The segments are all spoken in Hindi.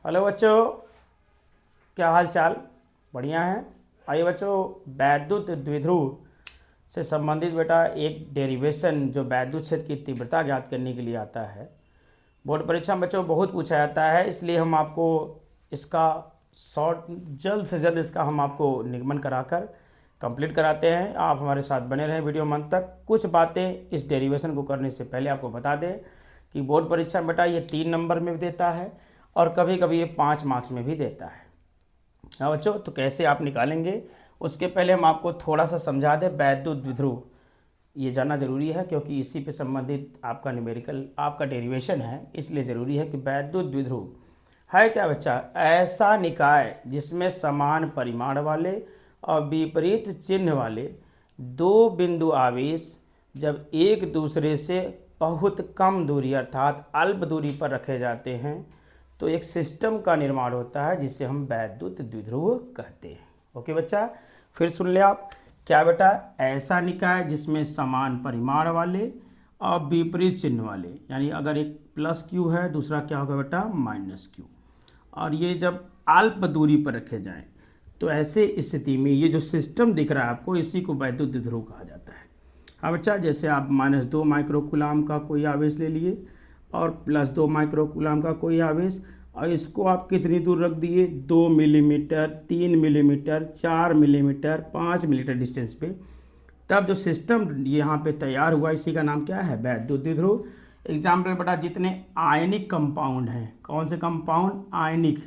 हेलो बच्चों, क्या हाल चाल? बढ़िया है। आइए बच्चों, वैद्युत द्विध्रुव से संबंधित बेटा एक डेरिवेशन जो वैद्युत क्षेत्र की तीव्रता ज्ञात करने के लिए आता है। बोर्ड परीक्षा में बच्चों बहुत पूछा जाता है, इसलिए हम आपको इसका शॉर्ट जल्द से जल्द इसका हम आपको निगमन कराकर कंप्लीट कराते हैं। आप हमारे साथ बने रहें वीडियो में अंत तक। कुछ बातें इस डेरिवेशन को करने से पहले आपको बता दें कि बोर्ड परीक्षा में बेटा ये 3 नंबर में भी देता है और कभी कभी ये 5 मार्क्स में भी देता है। हाँ बच्चों, तो कैसे आप निकालेंगे उसके पहले हम आपको थोड़ा सा समझा दें। वैद्युत द्विध्रुव ये जानना जरूरी है क्योंकि इसी पे संबंधित आपका न्यूमेरिकल आपका डेरिवेशन है, इसलिए ज़रूरी है कि वैद्युत द्विध्रुव है क्या बच्चा? ऐसा निकाय जिसमें समान परिमाण वाले और विपरीत चिन्ह वाले दो बिंदु आवेश जब एक दूसरे से बहुत कम दूरी अर्थात अल्प दूरी पर रखे जाते हैं तो एक सिस्टम का निर्माण होता है जिसे हम वैद्युत द्विध्रुव कहते हैं। ओके बच्चा, फिर सुन ले आप। क्या बेटा? ऐसा निकाय जिसमें समान परिमाण वाले और विपरीत चिन्ह वाले, यानी अगर एक प्लस क्यू है दूसरा क्या होगा बेटा? माइनस क्यू, और ये जब अल्प दूरी पर रखे जाएं तो ऐसे स्थिति में ये जो सिस्टम दिख रहा है आपको, इसी को वैद्युत द्विध्रुव कहा जाता है। हाँ बच्चा, जैसे आप -2 माइक्रोकूलाम का कोई आवेश ले लिए और +2 माइक्रोकूलाम का कोई आवेश, और इसको आप कितनी दूर रख दिए? 2 millimetre, 3 millimetre, 4 millimetre, 5 millimetre distance पे, तब जो सिस्टम यहाँ पे तैयार हुआ इसी का नाम क्या है? वैद्युत द्विध्रुव। एग्जाम्पल बेटा, जितने आयनिक कंपाउंड हैं, कौन से कंपाउंड? आयनिक,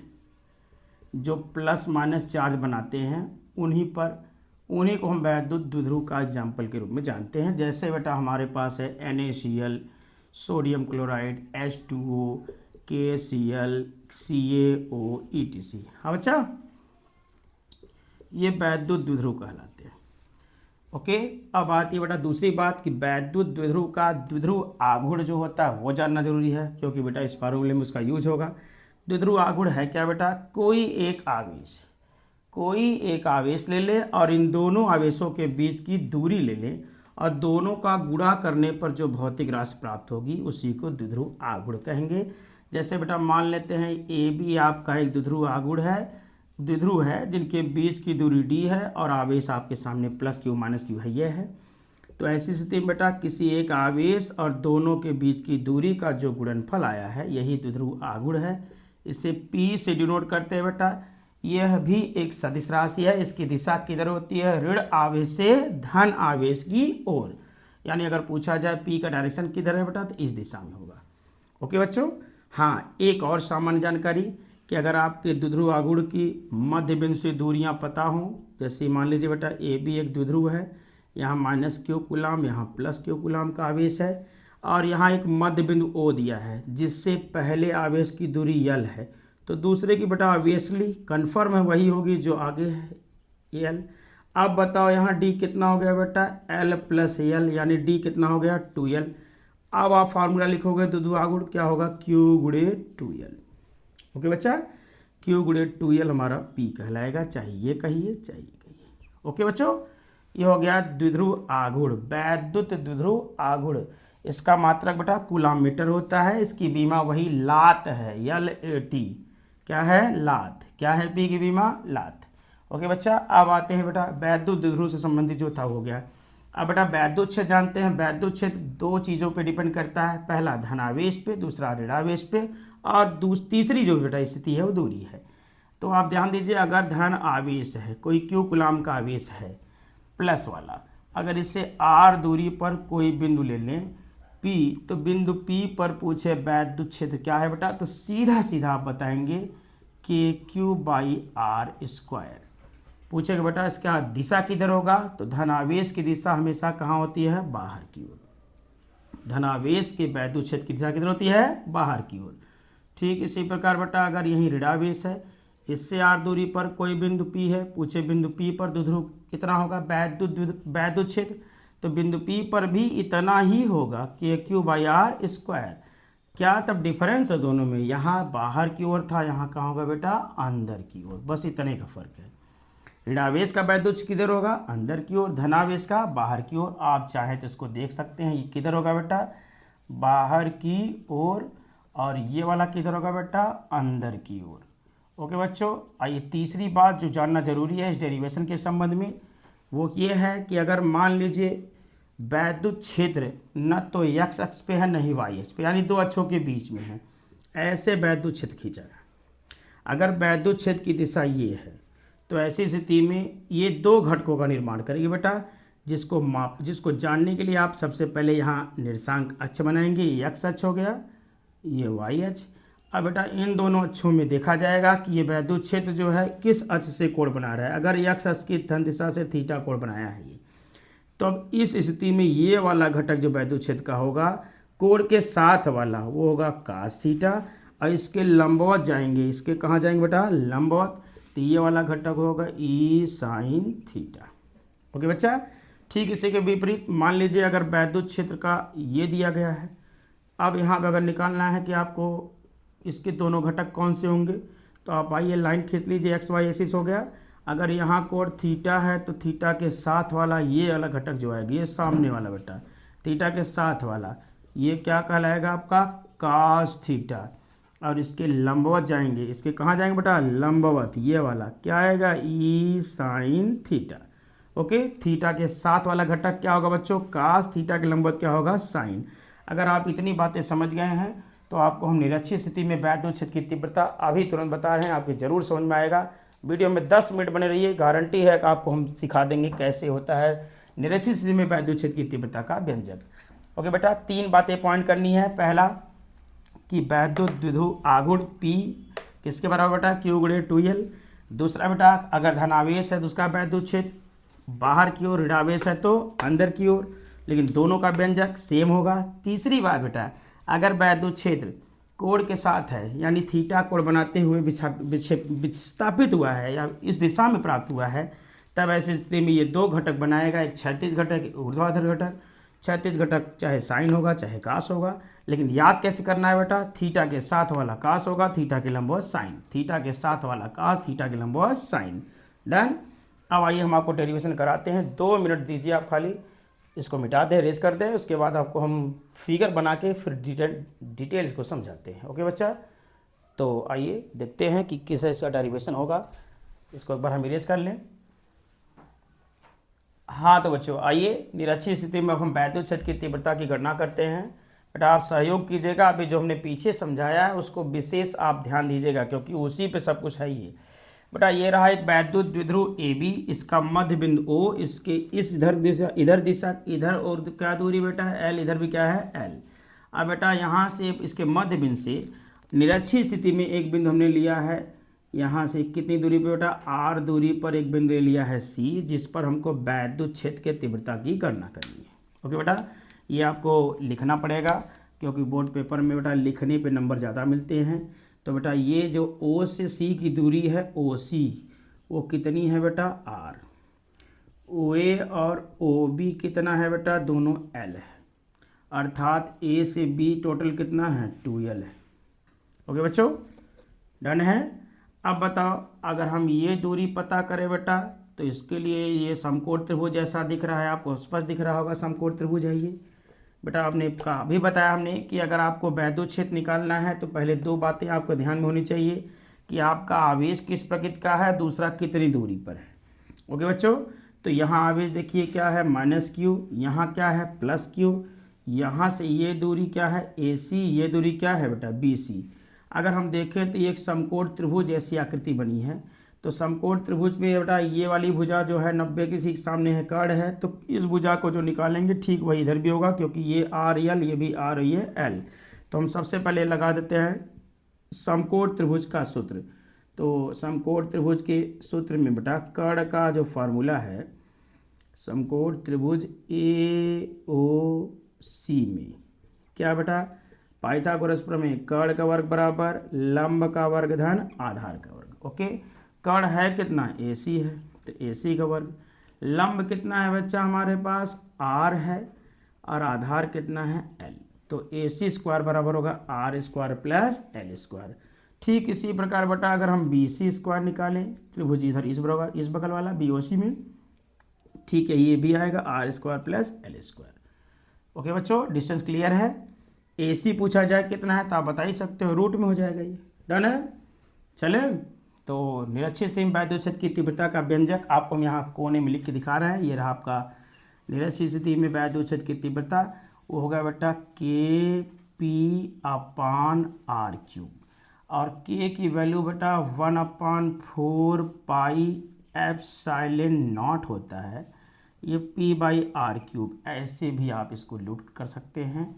जो प्लस माइनस चार्ज बनाते हैं उन्हीं को हम वैद्युत द्विध्रुव का एग्जाम्पल के रूप में जानते हैं। जैसे बेटा हमारे पास है NaCl, sodium chloride, H2O, KCl, CaO, ETC। हाँ बच्चा, ये वैद्युत द्विध्रुव कहलाते हैं। ओके, अब आती है बेटा दूसरी बात कि वैद्युत द्विध्रुव का द्विध्रुव आघूर्ण जो होता है वो जानना जरूरी है, क्योंकि बेटा इस फार्मूले में उसका यूज होगा। द्विध्रुव आघूर्ण है क्या बेटा? कोई एक आवेश ले ले और इन दोनों आवेशों के बीच की दूरी ले ले और दोनों का गुणा करने पर जो भौतिक राशि प्राप्त होगी उसी को द्विध्रुव आघूर्ण कहेंगे। जैसे बेटा मान लेते हैं AB आपका एक द्विध्रुव है जिनके बीच की दूरी d है और आवेश आपके सामने +q -q है, यह है। तो ऐसी स्थिति में बेटा किसी एक आवेश और दोनों के बीच की दूरी का जो गुणनफल आया है यही द्विध्रुव आघूर्ण है। इसे P से डिनोट करते हैं बेटा। यह भी एक सदिश राशि है, इसकी दिशा किधर होती है? ऋण आवेश से धन आवेश की ओर, यानी अगर पूछा जाए P का डायरेक्शन किधर है बेटा, तो इस दिशा में होगा। ओके बच्चों, हाँ एक और सामान्य जानकारी कि अगर आपके द्विध्रुव आघूर्ण की मध्य बिंदु से दूरियां पता हों, जैसे मान लीजिए बेटा AB एक द्विध्रुव है, यहाँ -q कूलाम, यहाँ +q कूलाम का आवेश है, और यहाँ एक मध्य बिंदु O दिया है जिससे पहले आवेश की दूरी L है, तो दूसरे की बेटा ऑब्वियसली कन्फर्म है वही होगी जो आगे है L। अब बताओ यहाँ D कितना हो गया बेटा? L + L, यानी D कितना हो गया? 2L। अब आप फार्मूला लिखोगे द्विध्रुव आघूर्ण क्या होगा? Q × 2L। ओके बच्चा, Q × 2L हमारा P कहलाएगा, चाहे ये कहिए चाहे ये कहिए। ओके बच्चों, ये हो गया द्विध्रुव आघूर्ण, वैद्युत द्विध्रुव आघूर्ण। इसका मात्रक बेटा कूलाम मीटर होता है, इसकी बीमा वही लात है, LAT। क्या है? लात। क्या है P की बीमा? लात। ओके बच्चा, अब आते हैं बेटा वैद्युत द्विध्रुव से संबंधित जो था हो गया। अब बेटा वैद्युत क्षेत्र जानते हैं। वैद्युत क्षेत्र दो चीज़ों पे डिपेंड करता है, पहला धनावेश पे, दूसरा ऋणावेश पे, और तीसरी जो बेटा स्थिति है वो दूरी है। तो आप ध्यान दीजिए, अगर धन आवेश है, कोई Q कूलाम का आवेश है प्लस वाला, अगर इससे R दूरी पर कोई बिंदु ले लें P, तो बिंदु P पर पूछे वैद्युत क्षेत्र क्या है बेटा, तो सीधा सीधा आप बताएंगे KQ/R²। पूछेगा बेटा इसका दिशा किधर होगा, तो धनावेश की दिशा हमेशा कहाँ होती है? बाहर की ओर। धनावेश के वैद्युत क्षेत्र की दिशा किधर होती है? बाहर की ओर। ठीक इसी प्रकार बेटा अगर यही ऋणावेश है, इससे R दूरी पर कोई बिंदु P है, पूछे बिंदु P पर द्विध्रुव कितना होगा? वैद्युत क्षेत्र, तो बिंदु P पर भी इतना ही होगा KQ/R²। क्या तब डिफरेंस है दोनों में? यहाँ बाहर की ओर था, यहाँ कहाँ होगा बेटा? अंदर की ओर, बस इतने का फर्क है। ऋणावेश का वैद्युत किधर होगा? अंदर की ओर, धनावेश का बाहर की ओर। आप चाहें तो इसको देख सकते हैं, ये किधर होगा बेटा? बाहर की ओर, और ये वाला किधर होगा बेटा, अंदर की ओर। ओके बच्चों, आइए तीसरी बात जो जानना जरूरी है इस डेरिवेशन के संबंध में वो ये है कि अगर मान लीजिए वैद्युत क्षेत्र न तो x अक्ष पे है न ही y अक्ष पे, यानी दो अक्षों के बीच में है, ऐसे वैद्युत क्षेत्र खींचा है। अगर वैद्युत क्षेत्र की दिशा ये है तो ऐसी स्थिति में ये दो घटकों का निर्माण करेगी बेटा, जिसको जानने के लिए आप सबसे पहले यहाँ निर्देशांक अक्ष बनाएंगे। ये x अक्ष हो गया, ये y अक्ष। अब बेटा इन दोनों अक्षों में देखा जाएगा कि ये वैद्युत क्षेत्र जो है किस अक्ष से कोण बना रहा है। अगर x अक्ष की धन दिशा से थीटा कोण बनाया है ये, तो अब इस स्थिति में ये वाला घटक जो वैद्युत क्षेत्र का होगा कोण के साथ वाला वो होगा cos थीटा, और इसके लंबवत जाएंगे, इसके कहाँ जाएंगे बेटा, लंबवत, तो ये वाला घटक होगा e sin थीटा। ओके बच्चा, ठीक इसी के विपरीत मान लीजिए अगर वैद्युत क्षेत्र का ये दिया गया है, अब यहाँ पर अगर निकालना है कि आपको इसके दोनों घटक कौन से होंगे, तो आप आइए लाइन खींच लीजिए, एक्स वाई एक्सिस हो गया। अगर यहाँ कोण थीटा है तो थीटा के साथ वाला ये वाला घटक जो आएगा, ये सामने वाला बेटा थीटा के साथ वाला, ये क्या कहलाएगा आपका cos थीटा, और इसके लंबवत जाएंगे, इसके कहाँ जाएंगे बेटा, लंबवत, ये वाला क्या आएगा, e sin theta. Okay, theta के साथ वाला घटक क्या होगा बच्चों, cos थीटा के लंबवत क्या होगा, sin। अगर आप इतनी बातें समझ गए हैं तो आपको हम निरक्षीय स्थिति में वैद्युत क्षेत्र की तीव्रता अभी तुरंत बता रहे हैं, आपके जरूर समझ में आएगा। वीडियो में 10 मिनट बने रहिए, गारंटी है कि आपको हम सिखा देंगे कैसे होता है निरक्षीय स्थिति में वैद्युत क्षेत्र की तीव्रता का व्यंजक। ओके बेटा, 3 बातें पॉइंट करनी है। पहला कि वैद्युत द्विध्रुव आघूर्ण P किसके बराबर बेटा, Q गुणे 2L। दूसरा बेटा अगर धनावेश है तो उसका वैद्युत क्षेत्र बाहर की ओर, ऋणावेश है तो अंदर की ओर, लेकिन दोनों का व्यंजक सेम होगा। तीसरी बात बेटा, अगर वैद्युत क्षेत्र कोण के साथ है, यानी थीटा कोण बनाते हुए विस्थापित हुआ है या इस दिशा में प्राप्त हुआ है, तब ऐसी स्थिति में ये दो घटक बनाएगा, एक क्षैतिज घटक, एक ऊर्ध्वाधर घटक। क्षैतिज घटक चाहे साइन होगा चाहे कास होगा, लेकिन याद कैसे करना है बेटा, थीटा के साथ वाला कास होगा, थीटा के लंबवत साइन, थीटा के साथ वाला कास, थीटा के लंबवत साइन। डन। अब आइए हम आपको डेरिवेशन कराते हैं, 2 मिनट दीजिए आप खाली, इसको मिटा दें, रेज कर दें, उसके बाद आपको हम फिगर बना के फिर डिटेल इसको समझाते हैं। ओके बच्चा, तो आइए देखते हैं कि किस इसका डेरिवेशन होगा। इसको एक बार हम इरेज कर लें। हाँ तो बच्चों आइए, निरक्षीय स्थिति में अब हम वैद्युत क्षेत्र की तीव्रता की गणना करते हैं। बेटा आप सहयोग कीजिएगा, अभी जो हमने पीछे समझाया है उसको विशेष आप ध्यान दीजिएगा, क्योंकि उसी पे सब कुछ है ही। बेटा ये रहा एक वैद्युत द्विध्रुव AB, इसका मध्य बिंदु O, इसके इस इधर दिशा इधर और क्या दूरी बेटा, L, इधर भी क्या है, L। अब बेटा यहाँ से इसके मध्य बिंदु से निरक्षीय स्थिति में एक बिंदु हमने लिया है, यहाँ से कितनी दूरी पे बेटा, R दूरी पर एक बिंदु ले लिया है C, जिस पर हमको वैद्युत क्षेत्र के तीव्रता की गणना करनी है। ओके बेटा, ये आपको लिखना पड़ेगा क्योंकि बोर्ड पेपर में बेटा लिखने पे नंबर ज़्यादा मिलते हैं। तो बेटा ये जो O से C की दूरी है OC, वो कितनी है बेटा, R। OA और OB कितना है बेटा, दोनों L है, अर्थात A से B टोटल कितना है, 2L है। ओके बच्चों, डन है। अब बताओ अगर हम ये दूरी पता करें बेटा, तो इसके लिए ये समकोण त्रिभुज जैसा दिख रहा है, आपको स्पष्ट दिख रहा होगा, समकोण त्रिभुज है ये। बेटा आपने अभी बताया हमने कि अगर आपको वैद्युत क्षेत्र निकालना है तो पहले 2 बातें आपको ध्यान में होनी चाहिए कि आपका आवेश किस प्रकृति का है, दूसरा कितनी दूरी पर है। ओके बच्चों, तो यहाँ आवेश देखिए क्या है, -Q, यहाँ क्या है, +Q, यहाँ से ये दूरी क्या है, AC, ये दूरी क्या है बेटा, BC। अगर हम देखें तो ये एक समकोण त्रिभुज जैसी आकृति बनी है, तो समकोण त्रिभुज में बेटा ये वाली भुजा जो है 90 के ठीक सामने है, कर्ण है, तो इस भुजा को जो निकालेंगे ठीक वही इधर भी होगा, क्योंकि ये RL, ये भी R, ये L। तो हम सबसे पहले लगा देते हैं समकोण त्रिभुज का सूत्र। तो समकोण त्रिभुज के सूत्र में बेटा कर्ण का जो फार्मूला है, समकोण त्रिभुज AOC में क्या बेटा, पाइथागोरस प्रमेय, कर्ण का वर्ग बराबर लंब का वर्ग धन आधार का वर्ग। ओके, कर्ण है कितना, AC है, तो AC का वर्ग, लंब कितना है बच्चा हमारे पास, R है, और आधार कितना है, L। तो AC² बराबर होगा R² प्लस L²। ठीक इसी प्रकार बेटा अगर हम BC² निकालें, त्रिभुज इधर इस बगल वाला BOC में, ठीक है, ये भी आएगा R² प्लस L²। ओके बच्चों, डिस्टेंस क्लियर है। AC पूछा जाए कितना है तो आप बता ही सकते हो, रूट में हो जाएगा ये। डन है। चले, तो निरक्षीय स्थिति में वैद्युत क्षेत्र की तीव्रता का व्यंजक आपको हम यहाँ कोने में लिख के दिखा रहे हैं। ये रहा आपका निरक्षीय स्थिति में वैद्युत क्षेत्र की तीव्रता, वो होगा बेटा Kp/r3, और K की वैल्यू बेटा 1/4πε0 होता है। ये P/r3, ऐसे भी आप इसको लूट कर सकते हैं।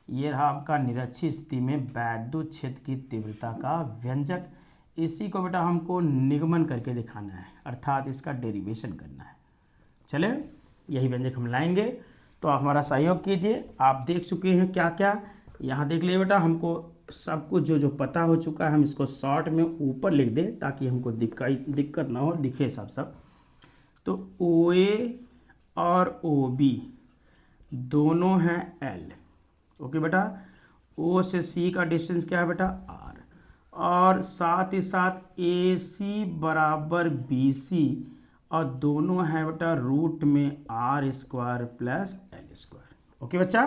ये रहा आपका निरक्षीय स्थिति में वैद्युत क्षेत्र की तीव्रता का व्यंजक। इसी को बेटा हमको निगमन करके दिखाना है, अर्थात इसका डेरिवेशन करना है। चले, यही व्यंजक हम लाएंगे, तो आप हमारा सहयोग कीजिए। आप देख चुके हैं क्या क्या, यहाँ देख लिए बेटा। हमको सब कुछ जो जो पता हो चुका है हम इसको शॉर्ट में ऊपर लिख दें ताकि हमको दिक्कत ना हो, दिखे सब। तो OA और OB दोनों हैं L। ओके बेटा, O से C का डिस्टेंस क्या है बेटा R, और साथ ही साथ AC बराबर BC, और दोनों हैं बेटा रूट में R² प्लस L²। ओके बच्चा,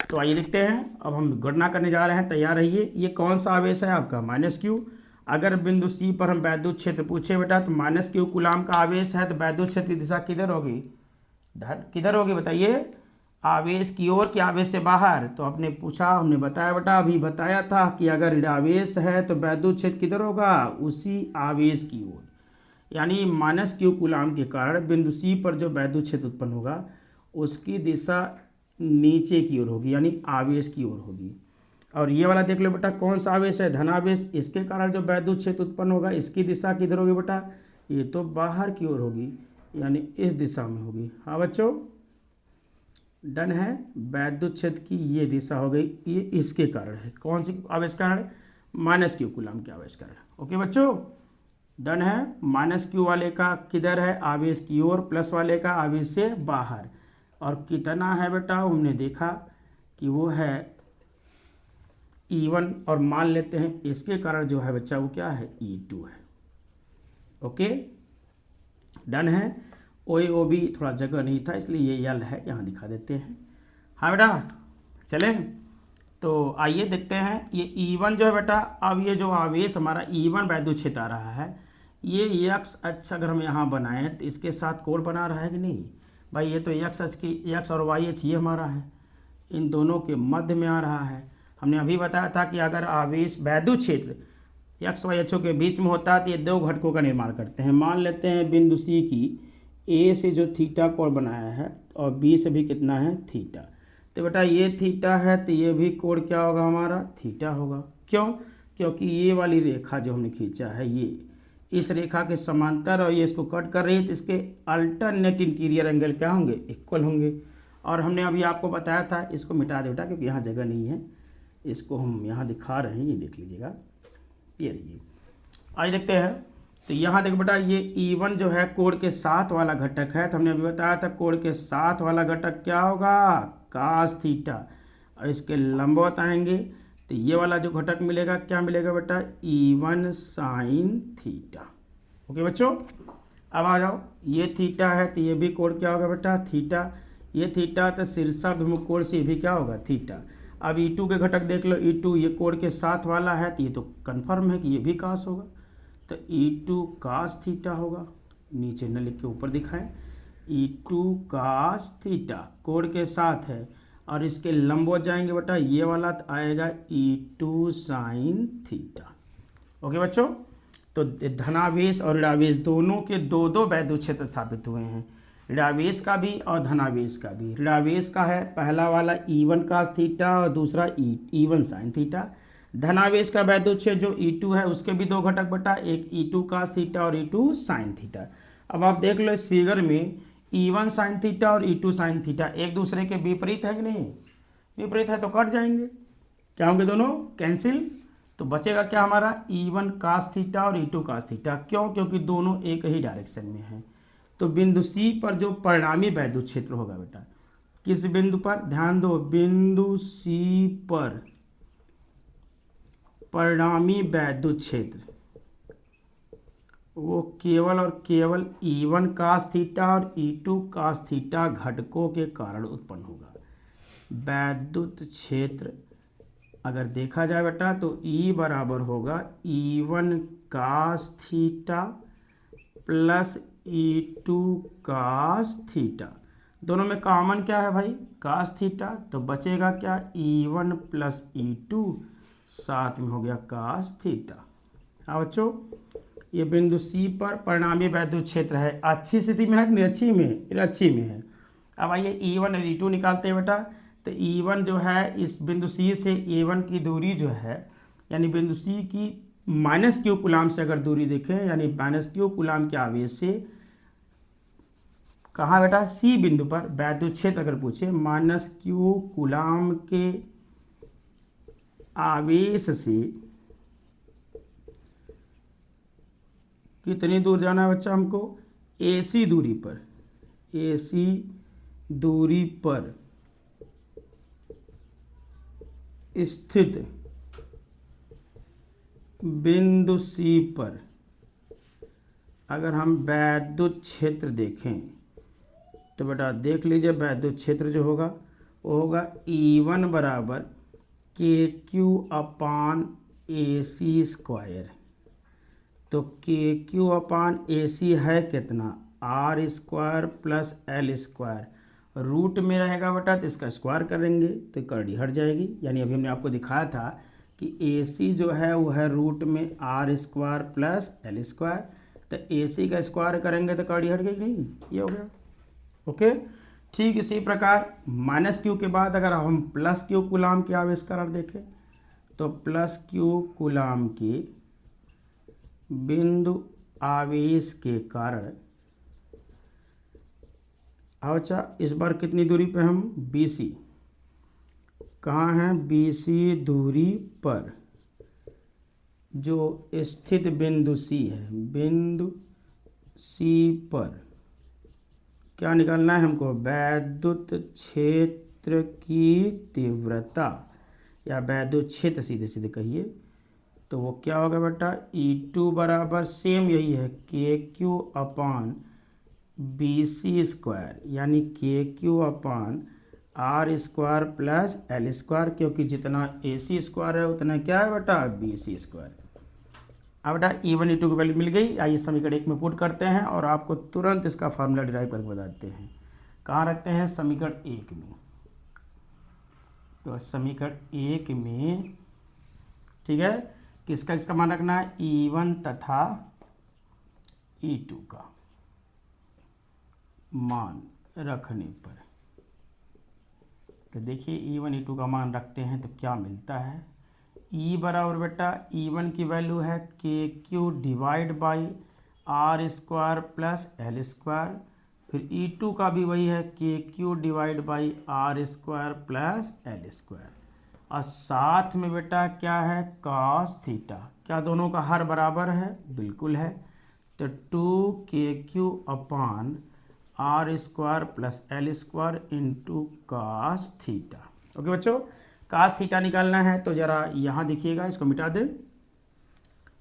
तो आइए लिखते हैं। अब हम गणना करने जा रहे हैं, तैयार रहिए। ये कौन सा आवेश है आपका -Q। अगर बिंदु C पर हम वैद्युत क्षेत्र पूछे बेटा तो -Q कूलाम का आवेश है, तो वैद्युत क्षेत्र की दिशा किधर होगी, किधर होगी बताइए, आवेश की ओर कि आवेश से बाहर। तो आपने पूछा, हमने बताया बेटा, अभी बताया था कि अगर ऋणावेश है तो वैद्युत क्षेत्र किधर होगा, उसी आवेश की ओर। यानी -Q कूलाम के कारण बिंदु C पर जो वैद्युत क्षेत्र उत्पन्न होगा उसकी दिशा नीचे की ओर होगी, यानी आवेश की ओर होगी। और ये वाला देख लो बेटा, कौन सा आवेश है, धनावेश। इसके कारण जो वैद्युत क्षेत्र उत्पन्न होगा इसकी दिशा किधर होगी बेटा, ये तो बाहर की ओर होगी, यानी इस दिशा में होगी। हाँ बच्चों, डन है। वैद्युत क्षेत्र की ये दिशा हो गई, ये इसके कारण है। कौन सी आवेश कारण, -Q कूलाम के आवेश कारण। ओके बच्चों, डन है। -Q वाले का किधर है, आवेश की ओर, प्लस वाले का आवेश से बाहर। और कितना है बेटा, हमने देखा कि वो है E1, और मान लेते हैं इसके कारण जो है बच्चा वो क्या है, E2 है। ओके, डन है। OB थोड़ा जगह नहीं था इसलिए ये L है, यहाँ दिखा देते हैं। हाँ बेटा, चलें, तो आइए देखते हैं। ये E1 जो है बेटा, अब ये जो आवेश हमारा E1 वैद्युत क्षेत्र आ रहा है, ये x अक्ष अगर हम यहाँ बनाएं तो इसके साथ कोण बना रहा है कि नहीं भाई। ये तो x अक्ष की, x और y अक्ष ये हमारा है, इन दोनों के मध्य में आ रहा है। हमने अभी बताया था कि अगर आवेश वैद्युत क्षेत्र x y अक्षों के बीच में होता है तो ये दो घटकों का निर्माण करते हैं। मान लेते हैं बिंदु C की A से जो थीटा कोण बनाया है और B से भी कितना है, थीटा। तो बेटा ये थीटा है तो ये भी कोण क्या होगा हमारा, थीटा होगा। क्यों, क्योंकि ये वाली रेखा जो हमने खींचा है ये इस रेखा के समांतर और ये इसको कट कर रही है, तो इसके अल्टरनेट इंटीरियर एंगल क्या होंगे, इक्वल होंगे। और हमने अभी आपको बताया था, इसको मिटा दे बेटा क्योंकि यहाँ जगह नहीं है, इसको हम यहाँ दिखा रहे हैं, ये देख लीजिएगा, ये रहिए। आइए देखते हैं। तो यहाँ देख बेटा, ये E1 जो है कोण के साथ वाला घटक है, तो हमने अभी बताया था कोण के साथ वाला घटक क्या होगा, cos थीटा। और इसके लंबवत आएंगे तो ये वाला जो घटक मिलेगा क्या मिलेगा बेटा, E1 sin थीटा। ओके बच्चों, अब आ जाओ, ये थीटा है तो ये भी कोण क्या होगा बेटा, थीटा। ये थीटा तो शीर्षाभिमुख कोण से भी क्या होगा, थीटा। अब E2 के घटक देख लो, E2 ये कोण के साथ वाला है तो ये तो कन्फर्म है कि ये भी cos होगा, तो E2 cos थीटा होगा। नीचे न लिख के ऊपर दिखाएं, E2 cos थीटा कोण के साथ है, और इसके लंबवत जाएंगे बेटा, ये वाला तो आएगा E2 sin थीटा। ओके बच्चों, तो धनावेश और ऋणावेश दोनों के दो दो वैद्युत क्षेत्र स्थापित हुए हैं, ऋणावेश का भी और धनावेश का भी। ऋणावेश का है पहला वाला E1 cos थीटा और दूसरा E1 sin थीटा। धनावेश का वैद्युत क्षेत्र जो E2 है उसके भी दो घटक बेटा, एक E2 cos थीटा और E2 sin थीटा। अब आप देख लो इस फिगर में E1 sin थीटा और E2 sin थीटा एक दूसरे के विपरीत है कि नहीं, विपरीत है तो कट जाएंगे, क्या होंगे दोनों, कैंसिल। तो बचेगा क्या हमारा, E1 cos थीटा और E2 cos थीटा। क्यों, क्योंकि दोनों एक ही डायरेक्शन में हैं। तो बिंदु C पर जो परिणामी वैद्युत क्षेत्र होगा बेटा, किस बिंदु पर, ध्यान दो, बिंदु C पर परिणामी वैद्युत क्षेत्र वो केवल और केवल E1 cos थीटा और E2 cos थीटा घटकों के कारण उत्पन्न होगा। वैद्युत क्षेत्र अगर देखा जाए बेटा तो E बराबर होगा E1 cos theta plus E2 cos theta. दोनों में कॉमन क्या है भाई? Cos theta. तो बचेगा क्या? E1 प्लस E2, साथ में हो गया कास थीटा। हाँ बच्चों, ये बिंदु C पर परिणामी वैद्युत क्षेत्र है। अच्छी स्थिति में है कि निरक्षी में? निरक्षी में है। अब आइए E1 और E2 निकालते हैं बेटा। तो E1 जो है इस बिंदु C से A1 की दूरी जो है, यानी बिंदु C की माइनस क्यू कूलाम से अगर दूरी देखें, यानी माइनस क्यू कूलाम के आवेश से कहाँ बेटा? C बिंदु पर वैद्युत क्षेत्र अगर पूछे, माइनस क्यू कूलाम के आवेश से कितनी दूर जाना है बच्चा हमको? AC दूरी पर, AC दूरी पर स्थित बिंदु C पर अगर हम वैद्युत क्षेत्र देखें तो बेटा देख लीजिए, वैद्युत क्षेत्र जो होगा वो होगा E1 बराबर KQ अपान AC स्क्वायर। तो KQ अपान AC है कितना? R square plus L square. Root में रहेगा बेटा तो इसका स्क्वायर करेंगे तो कड़ी हट जाएगी। यानी अभी हमने आपको दिखाया था कि AC जो है वो है रूट में R square plus L square. तो AC का स्क्वायर करेंगे तो कड़ी हट गई नहीं, ये हो गया। ओके, ठीक इसी प्रकार माइनस क्यू के बाद अगर हम प्लस क्यू कूलाम के आवेश कारण देखें तो प्लस क्यू कूलाम के बिंदु आवेश के कारण, अच्छा इस बार कितनी दूरी पे हम? BC। कहाँ हैं? BC दूरी पर जो स्थित बिंदु C है, बिंदु C पर क्या निकालना है हमको? वैद्युत क्षेत्र की तीव्रता, या वैद्युत क्षेत्र सीधे सीधे कहिए। तो वो क्या होगा बेटा? E2 बराबर सेम यही है KQ अपान BC स्क्वायर, यानी KQ अपान R square plus L square, क्योंकि जितना AC स्क्वायर है उतना क्या है बेटा? BC square. अब बेटा E1 E2 की वैल्यू मिल गई। आइए समीकरण 1 में पुट करते हैं और आपको तुरंत इसका फार्मूला डिराइव करके बताते हैं। कहाँ रखते हैं? समीकरण 1 में। तो समीकरण 1 में, ठीक है, किसका इसका मान रखना है? E1 तथा E2 का मान रखने पर, तो देखिए E1 E2 का मान रखते हैं तो क्या मिलता है? E बराबर बेटा E1 की वैल्यू है KQ divide by R square plus L square. फिर E2 का भी वही है KQ divide by R square plus L square. और साथ में बेटा क्या है? cos theta. क्या दोनों का हर बराबर है? बिल्कुल है। तो 2KQ अपान R square plus L square into cos theta. Okay बच्चों, cos थीटा निकालना है तो ज़रा यहाँ देखिएगा, इसको मिटा दें।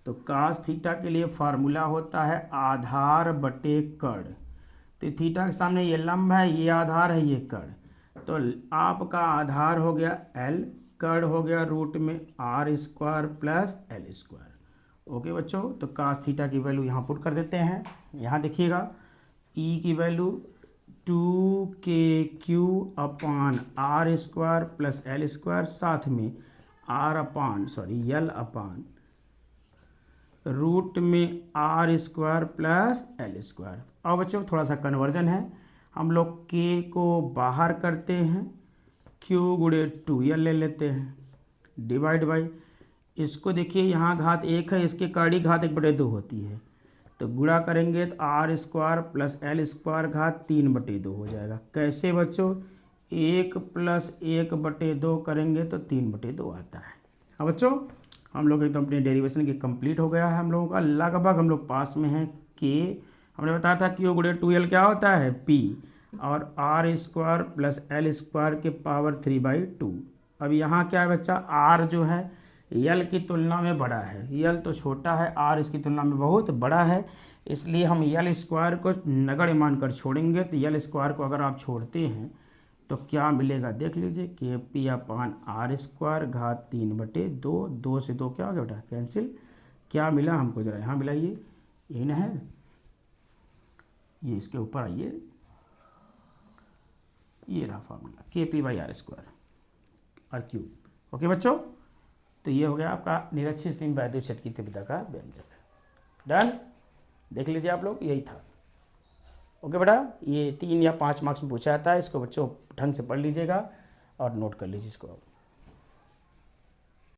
तो cos थीटा के लिए फार्मूला होता है आधार बटे कर्ण। तो थीटा के सामने ये लंब है, ये आधार है, ये कर्ण। तो आपका आधार हो गया L, कर्ण हो गया रूट में R square plus L square. Okay बच्चों, तो cos थीटा की वैल्यू यहाँ पुट कर देते हैं। यहाँ देखिएगा E की वैल्यू 2KQ अपान R square plus L square, साथ में L अपान रूट में R square plus L square. अब बच्चों थोड़ा सा कन्वर्जन है, हम लोग K को बाहर करते हैं, Q गुणे 2L ले लेते हैं, डिवाइड बाई, इसको देखिए यहाँ घात 1 है, इसके कड़ी घात 1/2 होती है, तो गुणा करेंगे तो R square plus L square घात 3/2 हो जाएगा। कैसे बच्चों? 1 प्लस 1/2 करेंगे तो 3/2 आता है। हाँ बच्चों, हम लोग एकदम अपने डेरिवेशन की कंप्लीट हो गया है हम लोगों का, लगभग हम लोग पास में हैं। K हमने बताया था Q गुणे 2L क्या होता है? P, और R square plus L square के पावर 3/2। अब यहाँ क्या है बच्चा? R जो है यल की तुलना में बड़ा है, यल तो छोटा है, R इसकी तुलना में बहुत बड़ा है, इसलिए हम यल स्क्वायर को नगण्य मानकर छोड़ेंगे। तो यल स्क्वायर को अगर आप छोड़ते हैं तो क्या मिलेगा देख लीजिए, के पी अपान आर स्क्वायर घात 3/2, 2 से 2 क्या हो गया बेटा कैंसिल। क्या मिला हमको जरा यहाँ मिलाइए, यही ना है, ये इसके ऊपर आइए, ये रहा formula K P by R square R cube. Okay बच्चों, तो ये हो गया आपका निरक्षीय स्प्रिंग वैद्युत क्षेत्र की तीव्रता का व्यंजक। डन, देख लीजिए आप लोग, यही था। ओके बेटा, ये 3 या 5 मार्क्स में पूछा जाता है, इसको बच्चों ढंग से पढ़ लीजिएगा और नोट कर लीजिए इसको।